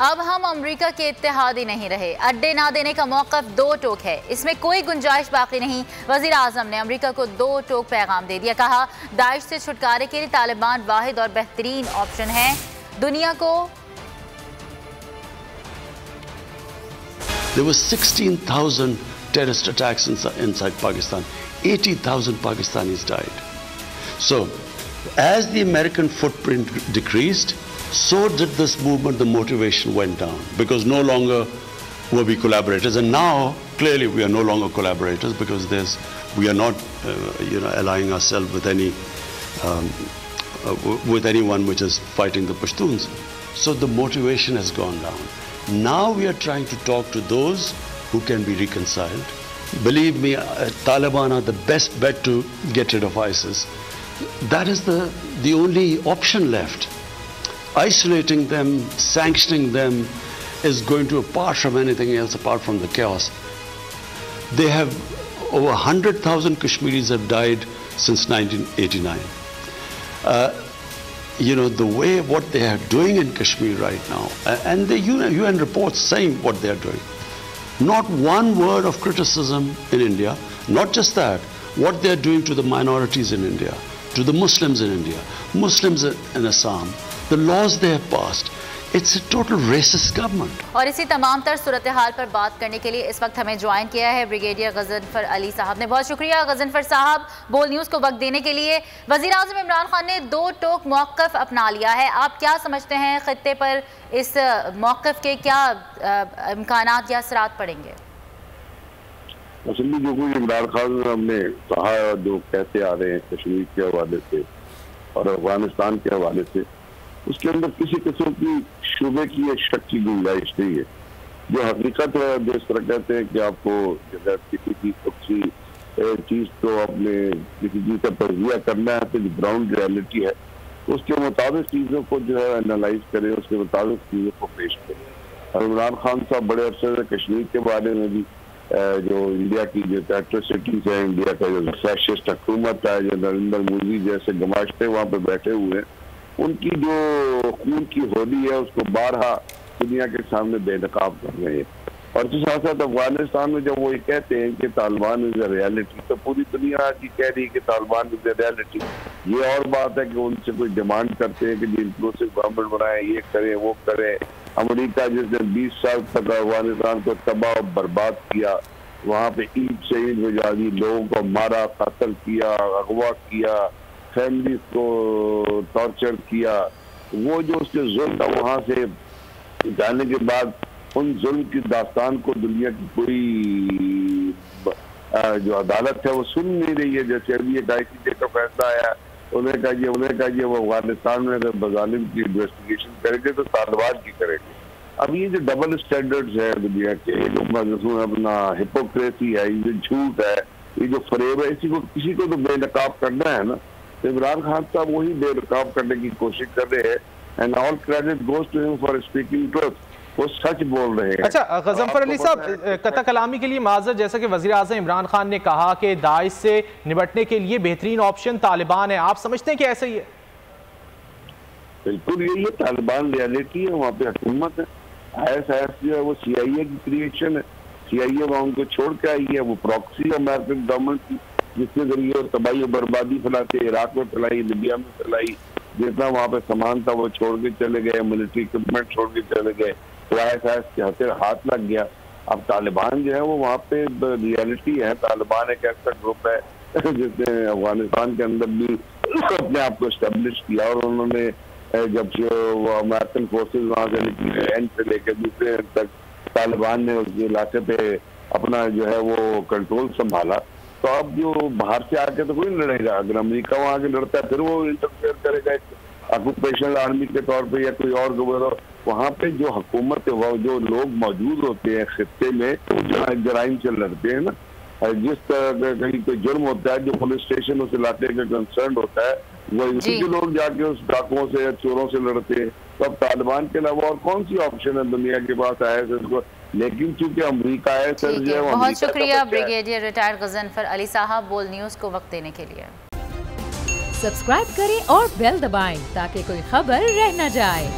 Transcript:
اب ہم امریکہ کے اتحادی نہیں رہے، اڈے نہ دینے کا موقف دو ٹوک ہے، اس میں کوئی گنجائش باقی نہیں۔ وزیر اعظم نے امریکہ کو دو ٹوک پیغام دے دیا، کہا داعش سے چھٹکارے کے لیے طالبان واحد اور بہترین آپشن ہے۔ دنیا کو There were 16,000 terrorist attacks inside Pakistan. 80,000 Pakistanis died. So, as the American footprint decreased, so did this movement. The motivation went down because no longer were we collaborators, and now clearly we are no longer collaborators because we are not, allying ourselves with anyone which is fighting the Pashtuns. So the motivation has gone down. Now we are trying to talk to those who can be reconciled. Believe me, Taliban are the best bet to get rid of ISIS. That is the only option left. Isolating them, sanctioning them is going to, apart from anything else, apart from the chaos. They have, over 100,000 Kashmiris have died since 1989. The way what they are doing in Kashmir right now, and the UN reports saying what they are doing. Not one word of criticism in India. Not just that, what they are doing to the minorities in India, to the Muslims in India, Muslims in Assam, the laws they have passed. It's a total racist government. اور اسی تمام تر صورتحال پر بات کرنے کے لیے اس وقت ہمیں جوائن کیا ہے بریگیڈیئر غضنفر علی صاحب نے۔ بہت شکریہ غضنفر صاحب بول نیوز کو وقت دینے کے لیے۔ وزیر اعظم عمران خان نے دو ٹوک موقف اپنا لیا ہے، آپ کیا سمجھتے ہیں خطے پر اس موقف کے کیا امکانات یا اثرات پڑیں گے؟ اصلی جو کوئی عمران خان ہم نے کہا جو کہتے آ رہے ہیں کشمیر کے حوالے سے اور افغانستان کے حوالے سے، اس کے اندر کسی قسم کی شبے کی یا شک کی گنجائش نہیں ہے۔ جو حقیقت ہے جس طرح کہتے ہیں کہ آپ کو کسی چیز کو اپنے کسی چیز کا تجزیہ کرنا ہے تو جو گراؤنڈ ریالٹی ہے اس کے مطابق چیزوں کو جو ہے انالائز کریں، اس کے مطابق چیزوں کو پیش کریں۔ اور عمران خان صاحب بڑے عرصے سے کشمیر کے بارے میں بھی جو انڈیا کی جو ایٹروسٹیز ہیں، انڈیا کا جو فیشسٹ حکومت ہے، جو نریندر مودی جیسے گماشتے وہاں پہ بیٹھے ہوئے ہیں، ان کی جو خون کی ہولی ہے اس کو بارہا دنیا کے سامنے بے نقاب کر رہے ہیں۔ اور اس کے ساتھ ساتھ افغانستان میں جب وہ یہ کہتے ہیں کہ طالبان از اے ریالٹی، تو پوری دنیا آج یہ کہہ رہی ہے کہ طالبان از اے ریالٹی۔ یہ اور بات ہے کہ ان سے کوئی ڈیمانڈ کرتے ہیں کہ جی انکلوسیو گورنمنٹ بنائیں، یہ کریں وہ کریں۔ امریکہ جس نے 20 سال تک افغانستان کو تباہ و برباد کیا، وہاں پہ اینٹ سے اینٹ بجا دی، لوگوں کو مارا، قتل کیا، اغوا کیا، فیملیز کو ٹارچر کیا، وہ جو اس کے ظلم تھا وہاں سے جانے کے بعد ان ظلم کی داستان کو دنیا کی کوئی جو عدالت ہے وہ سن نہیں رہی ہے۔ جیسے ابھی ایک ICJ کا فیصلہ آیا، انہیں کہا جی وہ افغانستان میں اگر مظالم کی انویسٹیگیشن کریں گے تو طالبان کی کریں گے۔ اب یہ جو ڈبل اسٹینڈرڈز ہے دنیا کے، جو اپنا ہپوکریسی ہے، یہ جو جھوٹ ہے، یہ جو فریب ہے، کسی کو تو بے نقاب کرنا ہے نا۔ عمران خان صاحب وہی بے نقاب کرنے کی کوشش کر رہے ہیں، and all credit goes to ہم فار اسپیکنگ ٹروتھ، وہ سچ بول رہے ہیں۔ اچھا غضنفر علی صاحب، قطع کلامی کے لیے معذرت، جیسا کہ وزیر اعظم عمران خان نے کہا کہ داعش سے نمٹنے کے لیے بہترین آپشن طالبان ہے، آپ سمجھتے ہیں کہ ایسا ہی ہے؟ بالکل یہی ہے، طالبان ریالٹی ہے، وہاں پہ حکومت ہے۔ IS جو ہے وہ CIA کی کریشن ہے، CIA وہاں ان کو چھوڑ کے آئی ہے، وہ پراکسی امریکن گورنمنٹ کی، جس کے ذریعے تباہی و بربادی پھیلاتے، عراق میں پھیلائی، لیبیا میں پھیلائی، جتنا وہاں پہ سامان تھا وہ چھوڑ کے چلے گئے، ملٹری اکوپمنٹ چھوڑ کے چلے گئے، تو IS کے ہاتھ لگ گیا۔ اب طالبان جو ہے وہ وہاں پہ ریالٹی ہے۔ طالبان ایک ایسا گروپ ہے جس نے افغانستان کے اندر بھی اپنے آپ کو اسٹیبلش کیا، اور انہوں نے جب وہ امریکن فورسز وہاں سے نکلی اینڈ سے لے کے دوسرے اینڈ تک طالبان نے اس علاقے پہ اپنا جو ہے وہ کنٹرول سنبھالا۔ تو اب جو باہر سے آ کے تو کوئی لڑے گا، اگر امریکہ وہاں آ کے لڑتا ہے پھر وہ انٹرفیئر کرے گا آکوپیشنل آرمی کے طور پہ یا کوئی اور گورنر۔ وہاں پہ جو حکومت ہے، جو لوگ موجود ہوتے ہیں خطے میں، جرائم سے لڑتے ہیں نا، جس طرح کہیں کوئی جرم ہوتا ہے، جو پولیس اسٹیشن اس علاقے کا کنسرن ہوتا ہے، وہ اسی کے لوگ جا کے اس ڈاکوؤں سے یا چوروں سے لڑتے ہیں۔ تو اب طالبان کے علاوہ اور کون سی آپشن ہے دنیا کے پاس IS کو؟ لیکن چونکہ امریکہ ہے سر جو ہے، بہت شکریہ بریگیڈیئر ریٹائرڈ غضنفر علی صاحب بول نیوز کو وقت دینے کے لیے۔ سبسکرائب کریں اور بیل دبائیں تاکہ کوئی خبر رہ نہ جائے۔